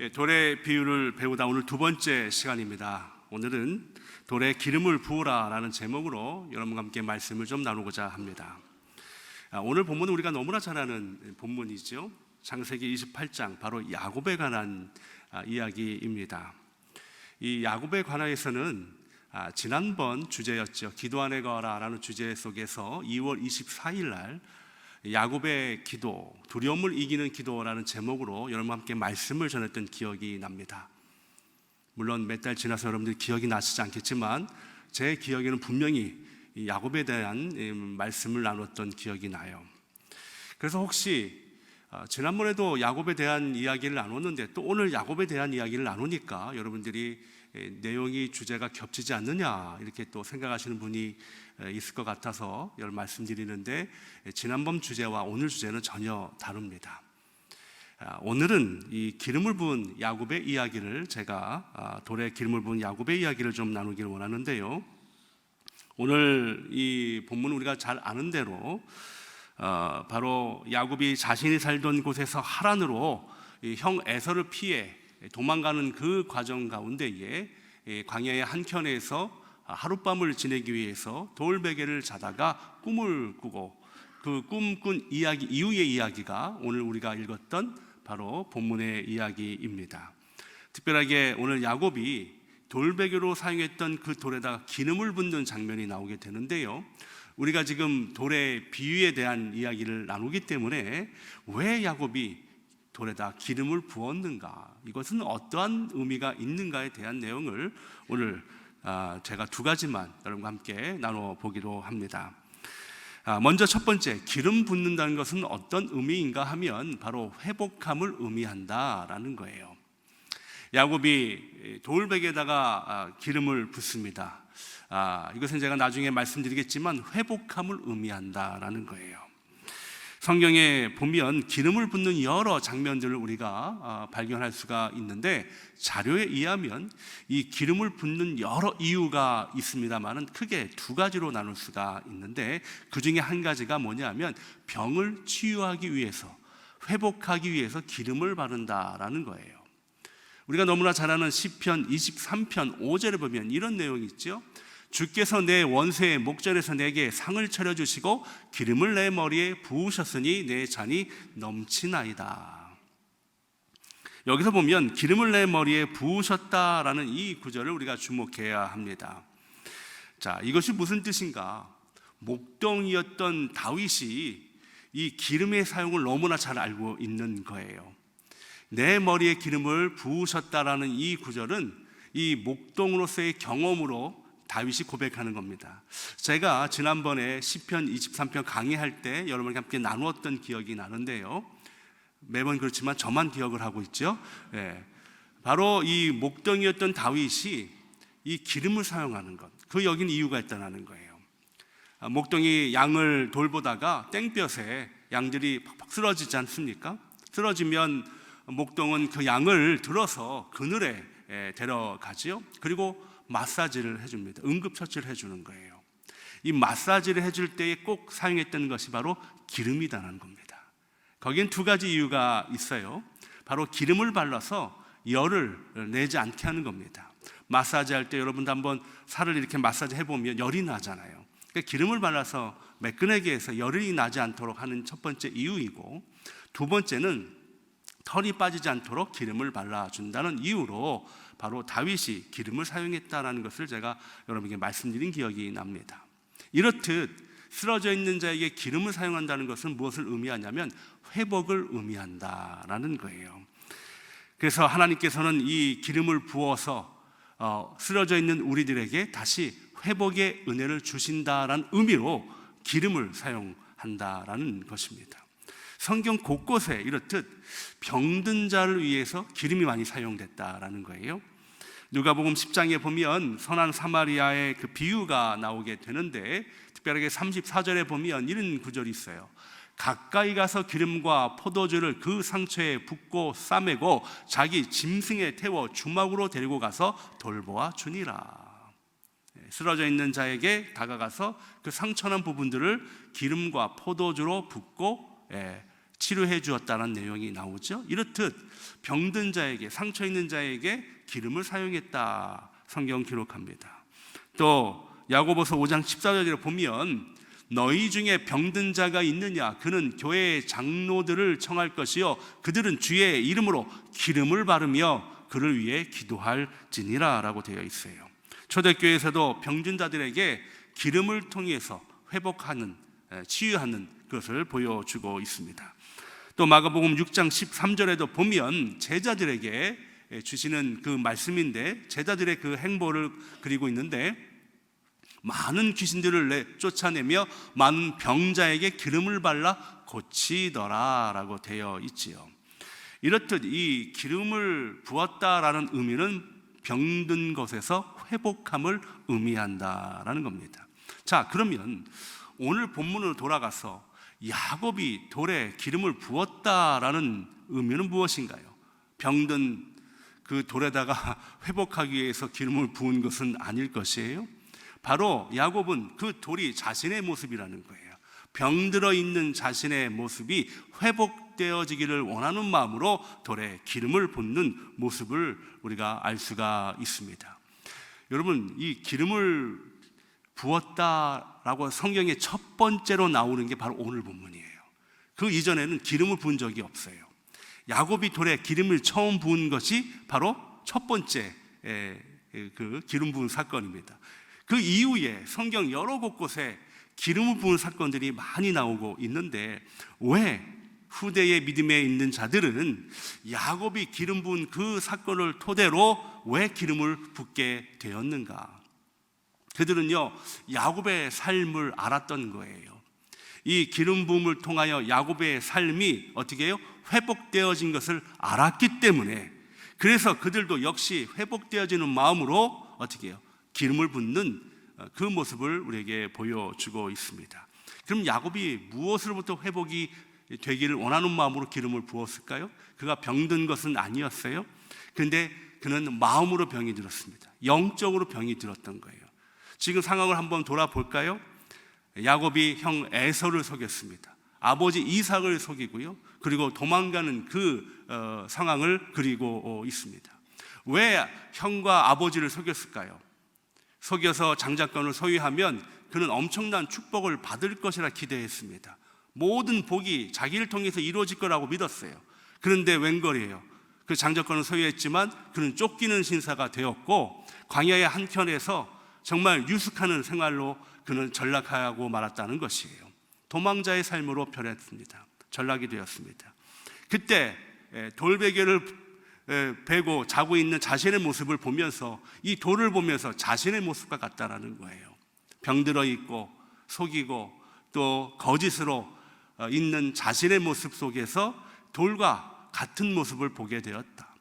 돌의 비유를 배우다 오늘 두 번째 시간입니다. 오늘은 돌에 기름을 부으라 라는 제목으로 여러분과 함께 말씀을 좀 나누고자 합니다. 오늘 본문은 우리가 너무나 잘 아는 본문이죠. 창세기 28장, 바로 야곱에 관한 이야기입니다. 이 야곱에 관하여서는 지난번 주제였죠. 기도 안에 거하라 라는 주제 속에서 2월 24일 날 야곱의 기도, 두려움을 이기는 기도라는 제목으로 여러분과 함께 말씀을 전했던 기억이 납니다. 물론 몇 달 지나서 여러분들이 기억이 나시지 않겠지만 제 기억에는 분명히 야곱에 대한 말씀을 나눴던 기억이 나요. 그래서 혹시 지난번에도 야곱에 대한 이야기를 나눴는데 또 오늘 야곱에 대한 이야기를 나누니까 여러분들이 내용이 주제가 겹치지 않느냐 이렇게 또 생각하시는 분이 있을 것 같아서 여러분 말씀드리는데, 지난번 주제와 오늘 주제는 전혀 다릅니다. 오늘은 이 기름을 부은 야곱의 이야기를 제가 돌에 기름을 부은 야곱의 이야기를 좀 나누기를 원하는데요. 오늘 이 본문은 우리가 잘 아는 대로 바로 야곱이 자신이 살던 곳에서 하란으로 형 에서를 피해 도망가는 그 과정 가운데에 광야의 한켠에서 하룻밤을 지내기 위해서 돌베개를 자다가 꿈을 꾸고 그 꿈꾼 이야기 이후의 이야기가 오늘 우리가 읽었던 바로 본문의 이야기입니다. 특별하게 오늘 야곱이 돌베개로 사용했던 그 돌에다가 기름을 붓는 장면이 나오게 되는데요. 우리가 지금 돌의 비유에 대한 이야기를 나누기 때문에 왜 야곱이 돌에다 기름을 부었는가, 이것은 어떠한 의미가 있는가에 대한 내용을 오늘 제가 두 가지만 여러분과 함께 나눠보기로 합니다. 먼저 첫 번째, 기름 붓는다는 것은 어떤 의미인가 하면 바로 회복함을 의미한다라는 거예요. 야곱이 돌베개에다가 기름을 붓습니다. 이것은 제가 나중에 말씀드리겠지만 회복함을 의미한다라는 거예요. 성경에 보면 기름을 붓는 여러 장면들을 우리가 발견할 수가 있는데, 자료에 의하면 이 기름을 붓는 여러 이유가 있습니다만 크게 두 가지로 나눌 수가 있는데, 그 중에 한 가지가 뭐냐면 병을 치유하기 위해서, 회복하기 위해서 기름을 바른다라는 거예요. 우리가 너무나 잘 아는 시편 23편 5절에 보면 이런 내용이 있죠. 주께서 내 원수의 목전에서 내게 상을 차려주시고 기름을 내 머리에 부으셨으니 내 잔이 넘치나이다. 여기서 보면 기름을 내 머리에 부으셨다라는 이 구절을 우리가 주목해야 합니다. 자, 이것이 무슨 뜻인가? 목동이었던 다윗이 이 기름의 사용을 너무나 잘 알고 있는 거예요. 내 머리에 기름을 부으셨다라는 이 구절은 이 목동으로서의 경험으로 다윗이 고백하는 겁니다. 제가 지난번에 시편 23편 강의할 때 여러분과 함께 나누었던 기억이 나는데요. 매번 그렇지만 저만 기억을 하고 있죠. 바로 이 목동이었던 다윗이 이 기름을 사용하는 것, 그 여긴 이유가 있다는 거예요. 목동이 양을 돌보다가 땡볕에 양들이 팍팍 쓰러지지 않습니까? 쓰러지면 목동은 그 양을 들어서 그늘에 데려가지요. 그리고 마사지를 해줍니다. 응급처치를 해주는 거예요. 이 마사지를 해줄 때에 꼭 사용했던 것이 바로 기름이라는 겁니다. 거기엔 두 가지 이유가 있어요. 바로 기름을 발라서 열을 내지 않게 하는 겁니다. 마사지 할 때 여러분도 한번 살을 이렇게 마사지 해보면 열이 나잖아요. 그러니까 기름을 발라서 매끈하게 해서 열이 나지 않도록 하는 첫 번째 이유이고, 두 번째는 털이 빠지지 않도록 기름을 발라준다는 이유로 바로 다윗이 기름을 사용했다는 것을 제가 여러분에게 말씀드린 기억이 납니다. 이렇듯 쓰러져 있는 자에게 기름을 사용한다는 것은 무엇을 의미하냐면 회복을 의미한다라는 거예요. 그래서 하나님께서는 이 기름을 부어서 쓰러져 있는 우리들에게 다시 회복의 은혜를 주신다라는 의미로 기름을 사용한다라는 것입니다. 성경 곳곳에 이렇듯 병든 자를 위해서 기름이 많이 사용됐다라는 거예요. 누가복음 10장에 보면 선한 사마리아의 그 비유가 나오게 되는데, 특별하게 34절에 보면 이런 구절이 있어요. 가까이 가서 기름과 포도주를 그 상처에 붓고 싸매고 자기 짐승에 태워 주막으로 데리고 가서 돌보아 주니라. 쓰러져 있는 자에게 다가가서 그 상처난 부분들을 기름과 포도주로 붓고 치료해 주었다는 내용이 나오죠. 이렇듯 병든 자에게, 상처 있는 자에게 기름을 사용했다 성경 기록합니다. 또 야고보서 5장 14절에 보면 너희 중에 병든 자가 있느냐, 그는 교회의 장로들을 청할 것이요 그들은 주의 이름으로 기름을 바르며 그를 위해 기도할지니라 라고 되어 있어요. 초대교회에서도 병든 자들에게 기름을 통해서 회복하는, 치유하는 것을 보여주고 있습니다. 또 마가복음 6장 13절에도 보면 제자들에게 주시는 그 말씀인데, 제자들의 그 행보를 그리고 있는데, 많은 귀신들을 쫓아내며 많은 병자에게 기름을 발라 고치더라 라고 되어 있지요. 이렇듯 이 기름을 부었다라는 의미는 병든 것에서 회복함을 의미한다라는 겁니다. 자, 그러면 오늘 본문으로 돌아가서 야곱이 돌에 기름을 부었다라는 의미는 무엇인가요? 병든 그 돌에다가 회복하기 위해서 기름을 부은 것은 아닐 것이에요. 바로 야곱은 그 돌이 자신의 모습이라는 거예요. 병들어 있는 자신의 모습이 회복되어지기를 원하는 마음으로 돌에 기름을 붓는 모습을 우리가 알 수가 있습니다. 여러분, 이 기름을 부었다라고 성경에 첫 번째로 나오는 게 바로 오늘 본문이에요. 그 이전에는 기름을 부은 적이 없어요. 야곱이 돌에 기름을 처음 부은 것이 바로 첫 번째 그 기름 부은 사건입니다. 그 이후에 성경 여러 곳곳에 기름을 부은 사건들이 많이 나오고 있는데, 왜 후대의 믿음에 있는 자들은 야곱이 기름 부은 그 사건을 토대로 왜 기름을 붓게 되었는가? 그들은요, 야곱의 삶을 알았던 거예요. 이 기름 부음을 통하여 야곱의 삶이 어떻게 해요? 회복되어진 것을 알았기 때문에, 그래서 그들도 역시 회복되어지는 마음으로 어떻게 해요? 기름을 붓는 그 모습을 우리에게 보여주고 있습니다. 그럼 야곱이 무엇으로부터 회복이 되기를 원하는 마음으로 기름을 부었을까요? 그가 병든 것은 아니었어요. 그런데 그는 마음으로 병이 들었습니다. 영적으로 병이 들었던 거예요. 지금 상황을 한번 돌아볼까요? 야곱이 형 에서를 속였습니다. 아버지 이삭을 속이고요. 그리고 도망가는 그 상황을 그리고 있습니다. 왜 형과 아버지를 속였을까요? 속여서 장자권을 소유하면 그는 엄청난 축복을 받을 것이라 기대했습니다. 모든 복이 자기를 통해서 이루어질 거라고 믿었어요. 그런데 웬걸이에요. 그 장자권을 소유했지만 그는 쫓기는 신사가 되었고, 광야의 한켠에서 정말 유숙하는 생활로 그는 전락하고 말았다는 것이에요. 도망자의 삶으로 변했습니다. 전락이 되었습니다. 그때 돌베개를 베고 자고 있는 자신의 모습을 보면서, 이 돌을 보면서 자신의 모습과 같다라는 거예요. 병들어 있고 속이고 또 거짓으로 있는 자신의 모습 속에서 돌과 같은 모습을 보게 되었다.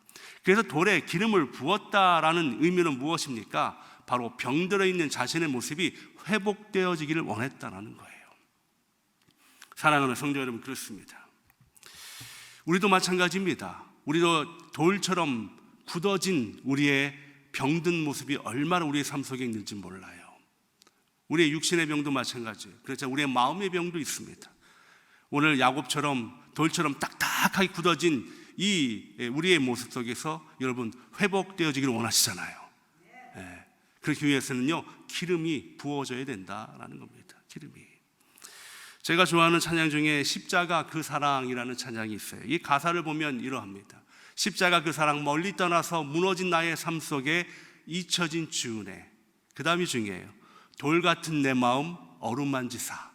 그래서 돌에 기름을 부었다라는 의미는 무엇입니까? 바로 병들어 있는 자신의 모습이 회복되어지기를 원했다라는 거예요. 사랑하는 성도 여러분, 그렇습니다. 우리도 마찬가지입니다. 우리도 돌처럼 굳어진 우리의 병든 모습이 얼마나 우리의 삶 속에 있는지 몰라요. 우리의 육신의 병도 마찬가지예요. 그래서 우리의 마음의 병도 있습니다. 오늘 야곱처럼 돌처럼 딱딱하게 굳어진 이 우리의 모습 속에서 여러분 회복되어지기를 원하시잖아요. 그렇기 위해서는요, 기름이 부어져야 된다라는 겁니다. 기름이. 제가 좋아하는 찬양 중에 십자가 그 사랑이라는 찬양이 있어요. 이 가사를 보면 이러합니다. 십자가 그 사랑, 멀리 떠나서 무너진 나의 삶 속에 잊혀진 주 은혜. 그 다음이 중요해요. 돌 같은 내 마음 어루만지사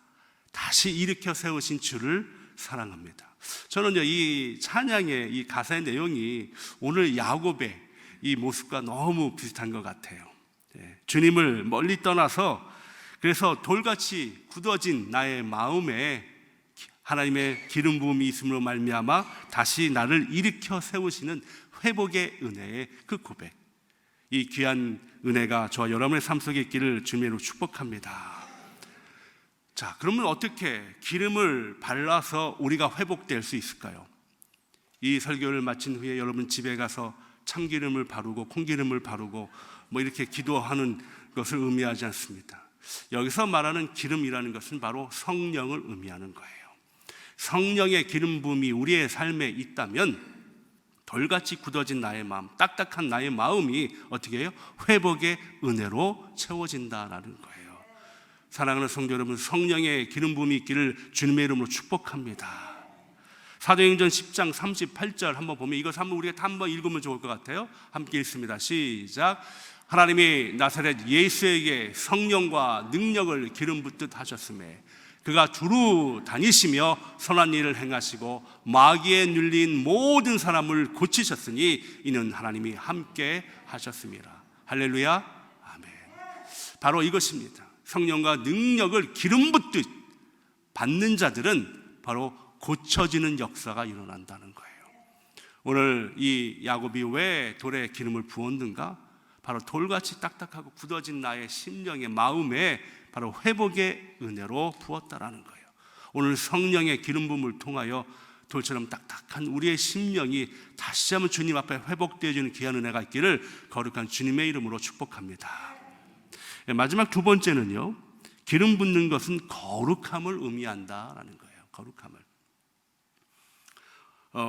다시 일으켜 세우신 주를 사랑합니다. 저는요, 이 찬양의 이 가사의 내용이 오늘 야곱의 이 모습과 너무 비슷한 것 같아요. 주님을 멀리 떠나서, 그래서 돌같이 굳어진 나의 마음에 하나님의 기름 부음이 있음으로 말미암아 다시 나를 일으켜 세우시는 회복의 은혜의 그 고백, 이 귀한 은혜가 저와 여러분의 삶 속에 있기를 주님으로 축복합니다. 자, 그러면 어떻게 기름을 발라서 우리가 회복될 수 있을까요? 이 설교를 마친 후에 여러분 집에 가서 참기름을 바르고 콩기름을 바르고 뭐 이렇게 기도하는 것을 의미하지 않습니다. 여기서 말하는 기름이라는 것은 바로 성령을 의미하는 거예요. 성령의 기름 부음이 우리의 삶에 있다면 돌같이 굳어진 나의 마음, 딱딱한 나의 마음이 어떻게 해요? 회복의 은혜로 채워진다라는 거예요. 사랑하는 성도 여러분, 성령의 기름 부음이 있기를 주님의 이름으로 축복합니다. 사도행전 10장 38절 한번 보면 이것 한번 우리가 한번 읽으면 좋을 것 같아요. 함께 읽습니다. 시작. 하나님이 나사렛 예수에게 성령과 능력을 기름 붓듯 하셨음에 그가 두루 다니시며 선한 일을 행하시고 마귀에 눌린 모든 사람을 고치셨으니 이는 하나님이 함께 하셨습니다. 할렐루야. 아멘. 바로 이것입니다. 성령과 능력을 기름 붓듯 받는 자들은 바로 고쳐지는 역사가 일어난다는 거예요. 오늘 이 야곱이 왜 돌에 기름을 부었는가? 바로 돌같이 딱딱하고 굳어진 나의 심령의 마음에 바로 회복의 은혜로 부었다라는 거예요. 오늘 성령의 기름 부음을 통하여 돌처럼 딱딱한 우리의 심령이 다시 한번 주님 앞에 회복되어지는 귀한 은혜가 있기를 거룩한 주님의 이름으로 축복합니다. 마지막 두 번째는요, 기름 붓는 것은 거룩함을 의미한다라는 거예요. 거룩함을.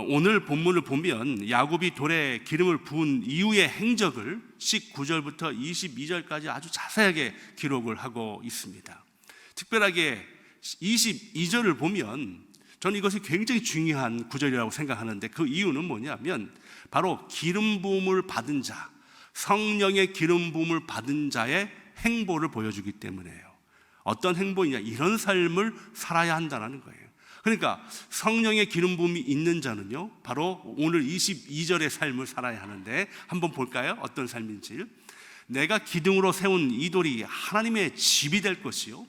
오늘 본문을 보면 야곱이 돌에 기름을 부은 이후의 행적을 19절부터 22절까지 아주 자세하게 기록을 하고 있습니다. 특별하게 22절을 보면 저는 이것이 굉장히 중요한 구절이라고 생각하는데 그 이유는 뭐냐면 바로 기름 부음을 받은 자, 성령의 기름 부음을 받은 자의 행보를 보여주기 때문에요. 어떤 행보이냐? 이런 삶을 살아야 한다는 거예요. 그러니까 성령의 기름 부음이 있는 자는요, 바로 오늘 22절의 삶을 살아야 하는데 한번 볼까요? 어떤 삶인지. 내가 기둥으로 세운 이 돌이 하나님의 집이 될 것이요,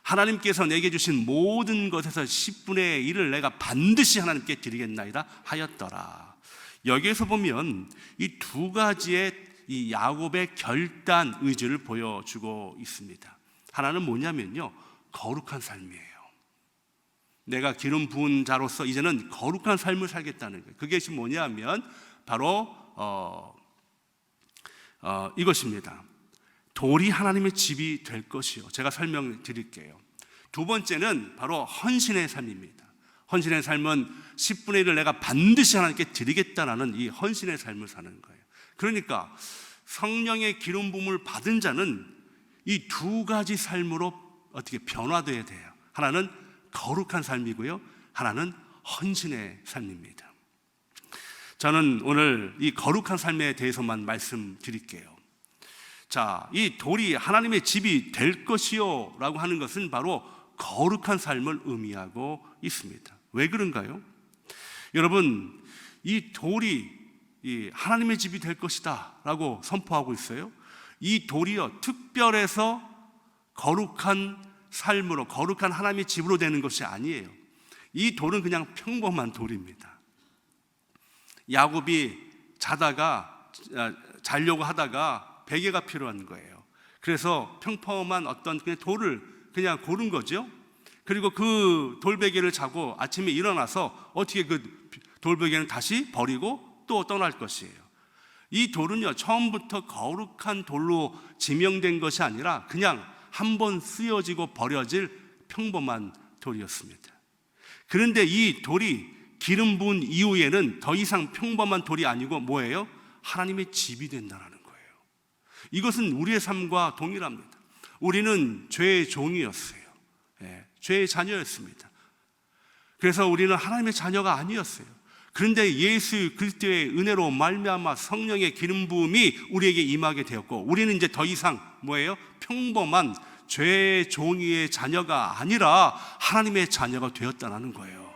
하나님께서 내게 주신 모든 것에서 10분의 1을 내가 반드시 하나님께 드리겠나이다 하였더라. 여기에서 보면 이 두 가지의 이 야곱의 결단 의지를 보여주고 있습니다. 하나는 뭐냐면요, 거룩한 삶이에요. 내가 기름 부은 자로서 이제는 거룩한 삶을 살겠다는 거예요. 그게 지금 뭐냐면 바로 이것입니다. 돌이 하나님의 집이 될 것이요. 제가 설명드릴게요. 두 번째는 바로 헌신의 삶입니다. 헌신의 삶은 10분의 1을 내가 반드시 하나님께 드리겠다라는 이 헌신의 삶을 사는 거예요. 그러니까 성령의 기름 부음을 받은 자는 이 두 가지 삶으로 어떻게 변화되어야 돼요. 하나는 거룩한 삶이고요, 하나는 헌신의 삶입니다. 저는 오늘 이 거룩한 삶에 대해서만 말씀드릴게요. 자, 이 돌이 하나님의 집이 될 것이요 라고 하는 것은 바로 거룩한 삶을 의미하고 있습니다. 왜 그런가요? 여러분, 이 돌이 이 하나님의 집이 될 것이다 라고 선포하고 있어요. 이 돌이요, 특별해서 거룩한 삶으로, 거룩한 하나님의 집으로 되는 것이 아니에요. 이 돌은 그냥 평범한 돌입니다. 야곱이 자려고 하다가 베개가 필요한 거예요. 그래서 평범한 어떤 그냥 돌을 그냥 고른 거죠. 그리고 그 돌베개를 자고 아침에 일어나서 어떻게 그 돌베개는 다시 버리고 또 떠날 것이에요. 이 돌은요, 처음부터 거룩한 돌로 지명된 것이 아니라 그냥 한번 쓰여지고 버려질 평범한 돌이었습니다. 그런데 이 돌이 기름 부은 이후에는 더 이상 평범한 돌이 아니고 뭐예요? 하나님의 집이 된다는 거예요. 이것은 우리의 삶과 동일합니다. 우리는 죄의 종이었어요. 죄의 자녀였습니다. 그래서 우리는 하나님의 자녀가 아니었어요. 그런데 예수 그리스도의 은혜로 말미암아 성령의 기름 부음이 우리에게 임하게 되었고, 우리는 이제 더 이상 뭐예요? 평범한 죄의 종이의 자녀가 아니라 하나님의 자녀가 되었다는 거예요.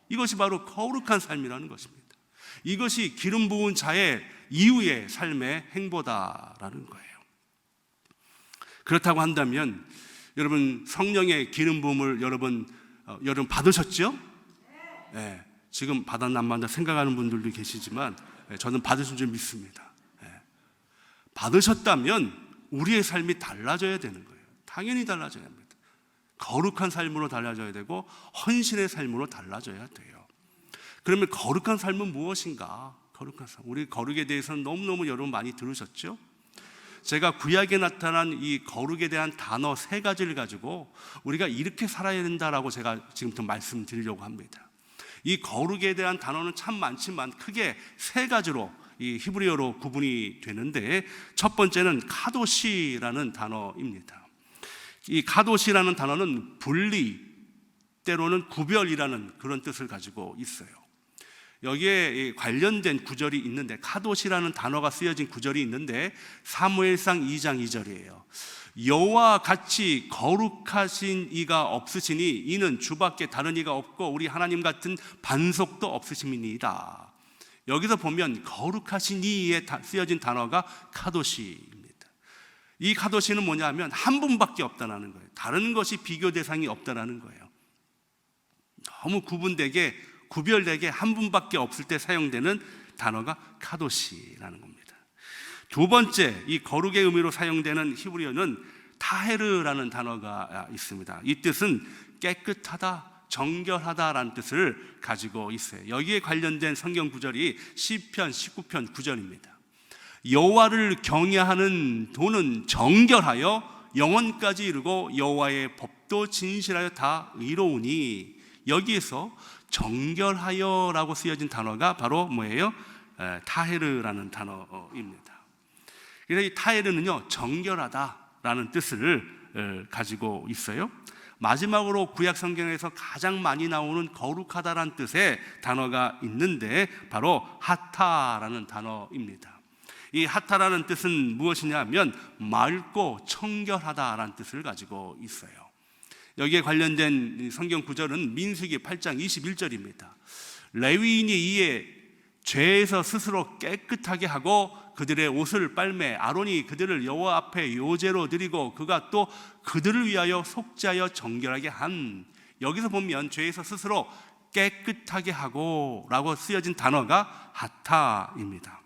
이것이 바로 거룩한 삶이라는 것입니다. 이것이 기름 부은 자의 이후의 삶의 행보다라는 거예요. 그렇다고 한다면 여러분, 성령의 기름 부음을 여러분 받으셨죠? 네. 지금 받았나 안 받았나 생각하는 분들도 계시지만 저는 받으신 줄 믿습니다. 받으셨다면 우리의 삶이 달라져야 되는 거예요. 당연히 달라져야 합니다. 거룩한 삶으로 달라져야 되고 헌신의 삶으로 달라져야 돼요. 그러면 거룩한 삶은 무엇인가? 거룩한 삶. 우리 거룩에 대해서는 너무너무 여러분 많이 들으셨죠? 제가 구약에 나타난 이 거룩에 대한 단어 3가지를 가지고 우리가 이렇게 살아야 된다라고 제가 지금부터 말씀드리려고 합니다. 이 거룩에 대한 단어는 참 많지만 크게 3가지로 이 히브리어로 구분이 되는데, 첫 번째는 카도시라는 단어입니다. 이 카도시라는 단어는 분리, 때로는 구별이라는 그런 뜻을 가지고 있어요. 여기에 관련된 구절이 있는데, 카도시라는 단어가 쓰여진 구절이 있는데 사무엘상 2장 2절이에요. 여호와 같이 거룩하신 이가 없으시니 이는 주밖에 다른 이가 없고 우리 하나님 같은 반석도 없으심이니이다. 여기서 보면 거룩하신 이에 쓰여진 단어가 카도시입니다. 이 카도시는 뭐냐면 한 분밖에 없다는 거예요. 다른 것이 비교 대상이 없다는 거예요. 너무 구분되게, 구별되게 한 분밖에 없을 때 사용되는 단어가 카도시라는 겁니다. 두 번째, 이 거룩의 의미로 사용되는 히브리어는 타헤르라는 단어가 있습니다. 이 뜻은 깨끗하다, 정결하다라는 뜻을 가지고 있어요. 여기에 관련된 성경 구절이 시편 19편 9절입니다. 여호와를 경외하는 도는 정결하여 영원까지 이르고 여호와의 법도 진실하여 다 의로우니, 여기에서 정결하여라고 쓰여진 단어가 바로 뭐예요? 타헤르라는 단어입니다. 그래서 이 타헤르는요, 정결하다라는 뜻을 가지고 있어요. 마지막으로 구약 성경에서 가장 많이 나오는 거룩하다라는 뜻의 단어가 있는데 바로 하타라는 단어입니다. 이 하타라는 뜻은 무엇이냐 하면 맑고 청결하다라는 뜻을 가지고 있어요. 여기에 관련된 성경 구절은 민수기 8장 21절입니다. 레위인이 이에 죄에서 스스로 깨끗하게 하고 그들의 옷을 빨매 아론이 그들을 여호와 앞에 요제로 드리고 그가 또 그들을 위하여 속죄하여 정결하게 한, 여기서 보면 죄에서 스스로 깨끗하게 하고 라고 쓰여진 단어가 하타입니다.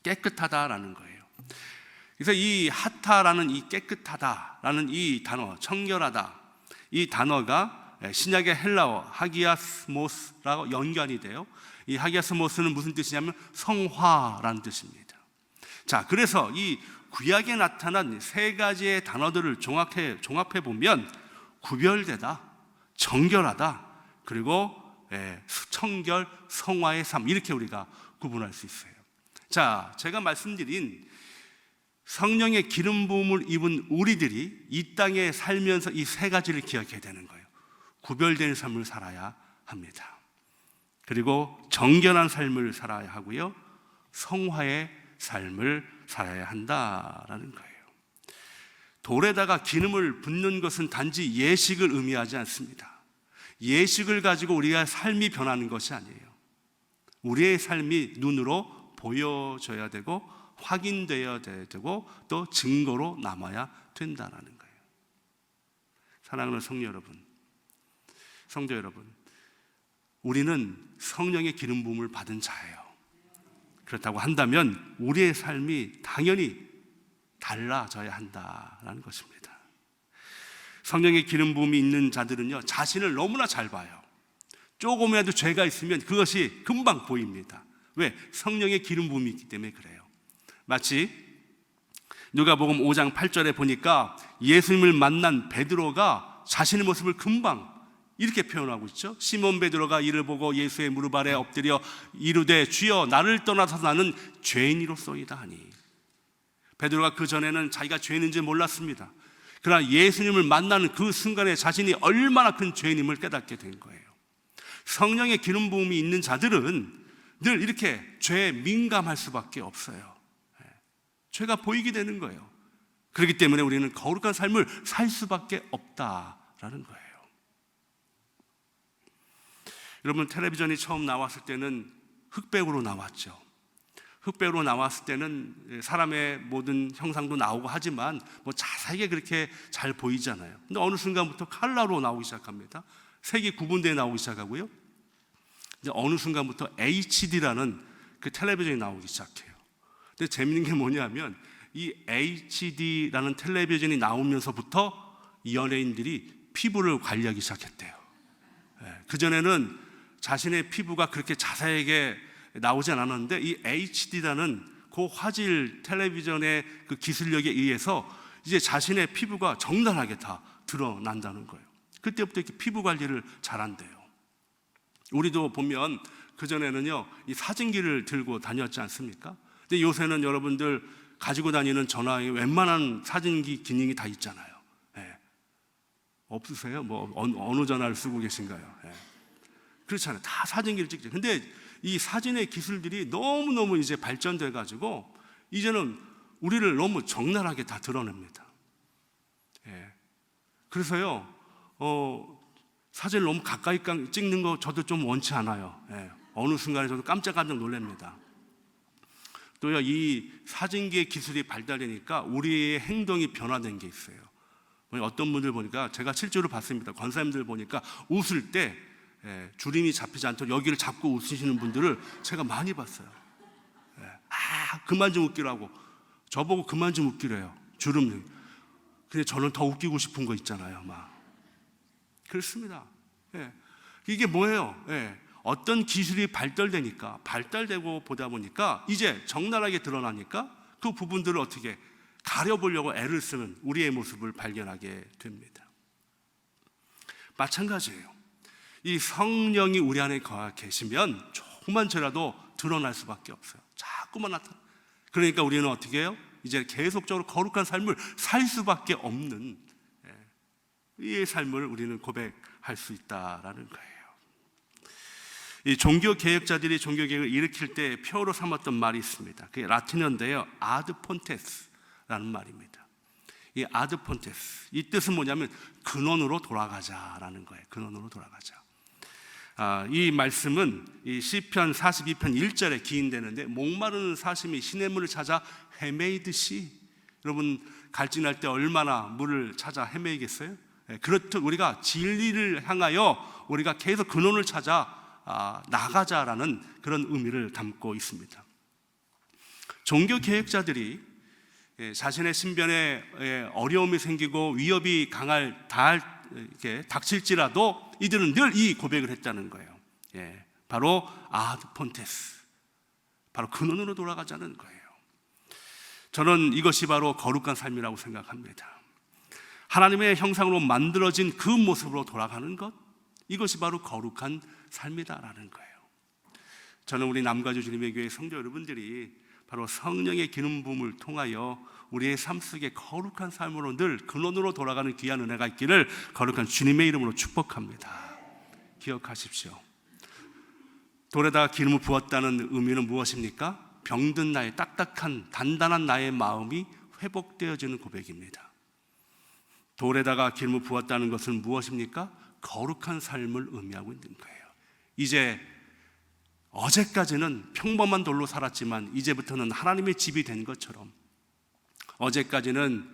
깨끗하다라는 거예요. 그래서 이 하타라는, 이 깨끗하다라는 이 단어, 청결하다, 이 단어가 신약의 헬라어 하기아스모스라고 연관이 돼요. 이 하기아스모스는 무슨 뜻이냐면 성화라는 뜻입니다. 자, 그래서 이 구약에 나타난 3가지의 단어들을 종합해 보면 구별되다, 정결하다, 그리고 청결, 성화의 삶, 이렇게 우리가 구분할 수 있어요. 자, 제가 말씀드린 성령의 기름 부음을 입은 우리들이 이 땅에 살면서 이 3가지를 기억해야 되는 거예요. 구별된 삶을 살아야 합니다. 그리고 정결한 삶을 살아야 하고요, 성화의 삶을 살아야 한다라는 거예요. 돌에다가 기름을 붓는 것은 단지 예식을 의미하지 않습니다. 예식을 가지고 우리가 삶이 변하는 것이 아니에요. 우리의 삶이 눈으로 보여져야 되고 확인되어야 되고 또 증거로 남아야 된다는 거예요. 사랑하는 성도 여러분, 우리는 성령의 기름 부음을 받은 자예요. 그렇다고 한다면 우리의 삶이 당연히 달라져야 한다는 것입니다. 성령의 기름 부음이 있는 자들은요, 자신을 너무나 잘 봐요. 조금이라도 죄가 있으면 그것이 금방 보입니다. 왜? 성령의 기름 부음이 있기 때문에 그래요. 마치 누가복음 5장 8절에 보니까 예수님을 만난 베드로가 자신의 모습을 금방 이렇게 표현하고 있죠. 시몬 베드로가 이를 보고 예수의 무릎 아래 엎드려 이르되 주여 나를 떠나서 나는 죄인이로소이다 하니, 베드로가 그 전에는 자기가 죄인인지 몰랐습니다. 그러나 예수님을 만나는 그 순간에 자신이 얼마나 큰 죄인임을 깨닫게 된 거예요. 성령의 기름 부음이 있는 자들은 늘 이렇게 죄에 민감할 수밖에 없어요. 죄가 보이게 되는 거예요. 그렇기 때문에 우리는 거룩한 삶을 살 수밖에 없다라는 거예요. 여러분, 텔레비전이 처음 나왔을 때는 흑백으로 나왔죠. 흑백으로 나왔을 때는 사람의 모든 형상도 나오고 하지만 뭐 자세하게 그렇게 잘 보이잖아요. 근데 어느 순간부터 컬러로 나오기 시작합니다. 색이 구분되어 나오기 시작하고요, 이제 어느 순간부터 HD라는 그 텔레비전이 나오기 시작해요. 근데 재밌는 게 뭐냐면 이 HD라는 텔레비전이 나오면서부터 연예인들이 피부를 관리하기 시작했대요. 그전에는 자신의 피부가 그렇게 자세하게 나오지 않았는데 이 HD라는 그 화질 텔레비전의 그 기술력에 의해서 이제 자신의 피부가 적나라하게 다 드러난다는 거예요. 그때부터 이렇게 피부 관리를 잘한대요. 우리도 보면 그전에는요, 이 사진기를 들고 다녔지 않습니까? 근데 요새는 여러분들 가지고 다니는 전화에 웬만한 사진기 기능이 다 있잖아요. 예. 없으세요? 뭐 어느 전화를 쓰고 계신가요? 예. 그렇잖아요. 다 사진기를 찍죠. 근데 이 사진의 기술들이 너무너무 이제 발전돼 가지고 이제는 우리를 너무 적나라하게 다 드러냅니다. 예. 그래서요, 사진을 너무 가까이 찍는 거 저도 좀 원치 않아요. 예. 어느 순간에 저도 깜짝깜짝 놀랍니다. 또요, 이 사진기의 기술이 발달되니까 우리의 행동이 변화된 게 있어요. 어떤 분들 보니까 제가 실제로 봤습니다. 권사님들 보니까 웃을 때 주름이 잡히지 않도록 여기를 잡고 웃으시는 분들을 제가 많이 봤어요. 그만 좀 웃기라고. 저보고 그만 좀 웃기래요. 주름. 근데 저는 더 웃기고 싶은 거 있잖아요. 막 그렇습니다. 이게 뭐예요? 어떤 기술이 발달되고 보다 보니까 이제 적나라하게 드러나니까 그 부분들을 어떻게 가려보려고 애를 쓰는 우리의 모습을 발견하게 됩니다. 마찬가지예요. 이 성령이 우리 안에 거하 계시면 조금만이라도 드러날 수밖에 없어요. 자꾸만 나타나. 그러니까 우리는 어떻게 해요? 이제 계속적으로 거룩한 삶을 살 수밖에 없는 이 삶을 우리는 고백할 수 있다라는 거예요. 이 종교개혁자들이 종교개혁을 일으킬 때 표로 삼았던 말이 있습니다. 그게 라틴어인데요, 아드 폰테스라는 말입니다. 이 아드 폰테스, 이 뜻은 뭐냐면 근원으로 돌아가자라는 거예요. 근원으로 돌아가자. 이 말씀은 이 시편 42편 1절에 기인되는데, 목마르는 사슴이 시냇물을 찾아 헤매이듯이, 여러분 갈증날 때 얼마나 물을 찾아 헤매이겠어요? 그렇듯 우리가 진리를 향하여 우리가 계속 근원을 찾아 나가자라는 그런 의미를 담고 있습니다. 종교개혁자들이 자신의 신변에 어려움이 생기고 위협이 닥칠지라도 이들은 늘 이 고백을 했다는 거예요. 바로 아드 폰테스, 바로 근원으로 돌아가자는 거예요. 저는 이것이 바로 거룩한 삶이라고 생각합니다. 하나님의 형상으로 만들어진 그 모습으로 돌아가는 것, 이것이 바로 거룩한 삶이다라는 거예요. 저는 우리 남가주 주님의 교회 성도 여러분들이 바로 성령의 기름 부음을 통하여 우리의 삶 속에 거룩한 삶으로 늘 근원으로 돌아가는 귀한 은혜가 있기를 거룩한 주님의 이름으로 축복합니다. 기억하십시오. 돌에다가 기름을 부었다는 의미는 무엇입니까? 병든 나의 딱딱한 단단한 나의 마음이 회복되어지는 고백입니다. 돌에다가 기름을 부었다는 것은 무엇입니까? 거룩한 삶을 의미하고 있는 거예요. 이제 어제까지는 평범한 돌로 살았지만 이제부터는 하나님의 집이 된 것처럼, 어제까지는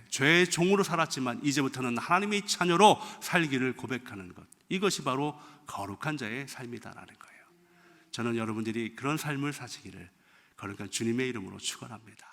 죄의 종으로 살았지만 이제부터는 하나님의 자녀로 살기를 고백하는 것, 이것이 바로 거룩한 자의 삶이다라는 거예요. 저는 여러분들이 그런 삶을 사시기를 거룩한 주님의 이름으로 축원합니다.